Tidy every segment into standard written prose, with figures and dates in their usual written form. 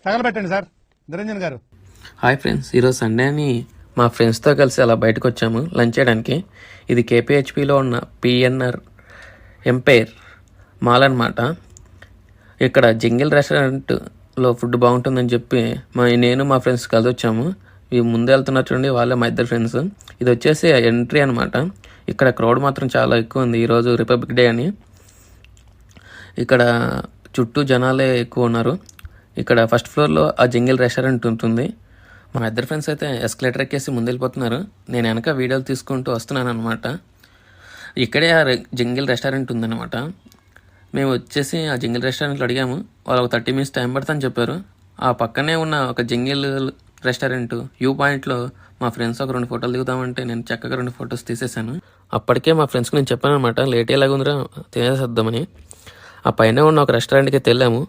తగలబెట్టండి sir Niranjan గారు. Hi friends, ఈరోజు Sunday అని మా ఫ్రెండ్స్తో కలిసి అలా బయటకు వచ్చాము లంచ్ చేయడానికి. ఇది కేపీహెచ్పిలో ఉన్న పిఎన్ఆర్ ఎంపైర్ మాల్ అనమాట. ఇక్కడ జింగిల్ రెస్టారెంట్లో ఫుడ్ బాగుంటుందని చెప్పి నేను మా ఫ్రెండ్స్ కలిసి వచ్చాము. ఇవి ముందు వెళ్తున్నారు చూడండి, వాళ్ళే మా ఇద్దరు ఫ్రెండ్స్. ఇది వచ్చేసి ఎంట్రీ అనమాట. ఇక్కడ క్రౌడ్ మాత్రం చాలా ఎక్కువ ఉంది, ఈరోజు రిపబ్లిక్ డే అని. ఇక్కడ చుట్టూ జనాలే ఎక్కువ ఉన్నారు. ఇక్కడ ఫస్ట్ ఫ్లోర్లో ఆ జింగిల్ రెస్టారెంట్ ఉంటుంది. మా ఇద్దరు ఫ్రెండ్స్ అయితే ఎస్కలేటర్ ఎక్కేసి ముందు వెళ్ళిపోతున్నారు. నేను వెనక వీడియోలు తీసుకుంటూ వస్తున్నాను అనమాట. ఇక్కడే ఆ జింగిల్ రెస్టారెంట్ ఉందన్నమాట. మేము వచ్చేసి ఆ జింగిల్ రెస్టారెంట్లో అడిగాము. వాళ్ళు ఒక 30 minutes టైం పడుతుందని చెప్పారు. ఆ పక్కనే ఉన్న ఒక జింగిల్ రెస్టారెంట్ వ్యూ పాయింట్లో మా ఫ్రెండ్స్ ఒక 2 ఫోటోలు దిగుతామంటే నేను చక్కగా 2 ఫొటోస్ తీసేసాను. అప్పటికే మా ఫ్రెండ్స్కి నేను చెప్పాను అనమాట, లేట్ ఎలాగుందిరా తినేసేద్దామని. ఆ పైన ఉన్న ఒక రెస్టారెంట్కి అయితే వెళ్ళాము,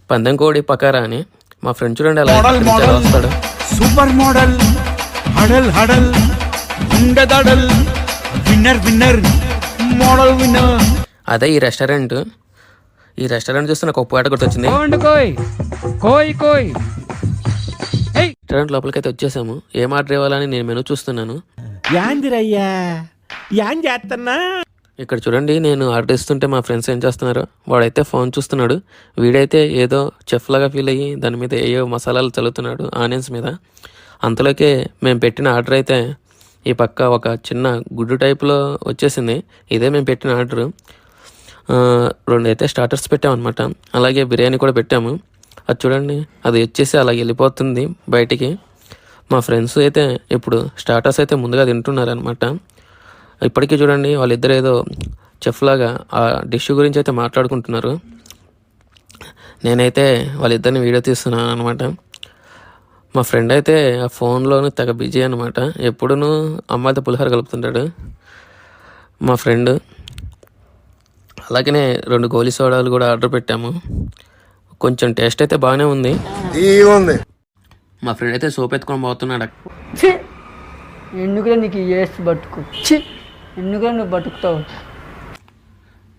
పందెం కోడి పకారా అని. మా ఫ్రెండ్ చూడండి అలా వస్తాడు. సూపర్ మోడల్ హడల్ హడల్ ఉండదడల్ విన్నర్ విన్నర్ మోడల్ విన్నర్. అదే ఈ రెస్టారెంట్. ఈ రెస్టారెంట్ చూస్తే నాకు ఒక పాట గుర్తొచ్చింది. రెస్టారెంట్ లోపలికి అయితే వచ్చేసాము. ఏం ఆర్డర్ ఇవ్వాలని నేను మెనూ చూస్తున్నాను. ఇక్కడ చూడండి, నేను ఆర్డర్ ఇస్తుంటే మా ఫ్రెండ్స్ ఏం చేస్తున్నారు, వాడైతే ఫోన్ చూస్తున్నాడు, వీడైతే ఏదో చెఫ్ లాగా ఫీల్ అయ్యి దాని మీద ఏయో మసాలాలు చల్లుతున్నాడు ఆనియన్స్ మీద. అంతలోకే మేము పెట్టిన ఆర్డర్ అయితే ఈ పక్క ఒక చిన్న గుడ్డు టైప్లో వచ్చేసింది. ఇదే మేము పెట్టిన ఆర్డరు. 2 అయితే స్టార్టర్స్ పెట్టామన్నమాట, అలాగే బిర్యానీ కూడా పెట్టాము. అది చూడండి, అది వచ్చేసి అలాగే వెళ్ళిపోతుంది బయటికి. మా ఫ్రెండ్స్ అయితే ఇప్పుడు స్టార్టర్స్ అయితే ముందుగా తింటున్నారు అనమాట. ఇప్పటికీ చూడండి, వాళ్ళిద్దరు ఏదో చెఫ్ లాగా ఆ డిష్ గురించి అయితే మాట్లాడుకుంటున్నారు. నేనైతే వాళ్ళిద్దరిని వీడియో తీస్తున్నాను అనమాట. మా ఫ్రెండ్ అయితే ఆ ఫోన్లోనూ తెగ బిజీ అనమాట. ఎప్పుడూ అమ్మాయితో పులిహోర కలుపుతుంటాడు మా ఫ్రెండ్. అలాగనే 2 గోలీ సోడాలు కూడా ఆర్డర్ పెట్టాము. కొంచెం టేస్ట్ అయితే బాగానే ఉంది. మా ఫ్రెండ్ అయితే సోప్ ఎత్తుకొని పోతున్నాడు. ఎందుకురా నీకు బతుకు, ఎందుకురా నువ్వు బతుకుతావు.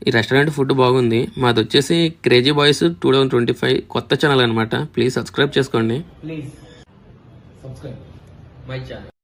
ఈ రెస్టారెంట్ ఫుడ్ బాగుంది. మాది వచ్చేసి క్రేజీ బాయ్స్ 2025 కొత్త ఛానల్ అనమాట. ప్లీజ్ సబ్స్క్రైబ్ చేసుకోండి.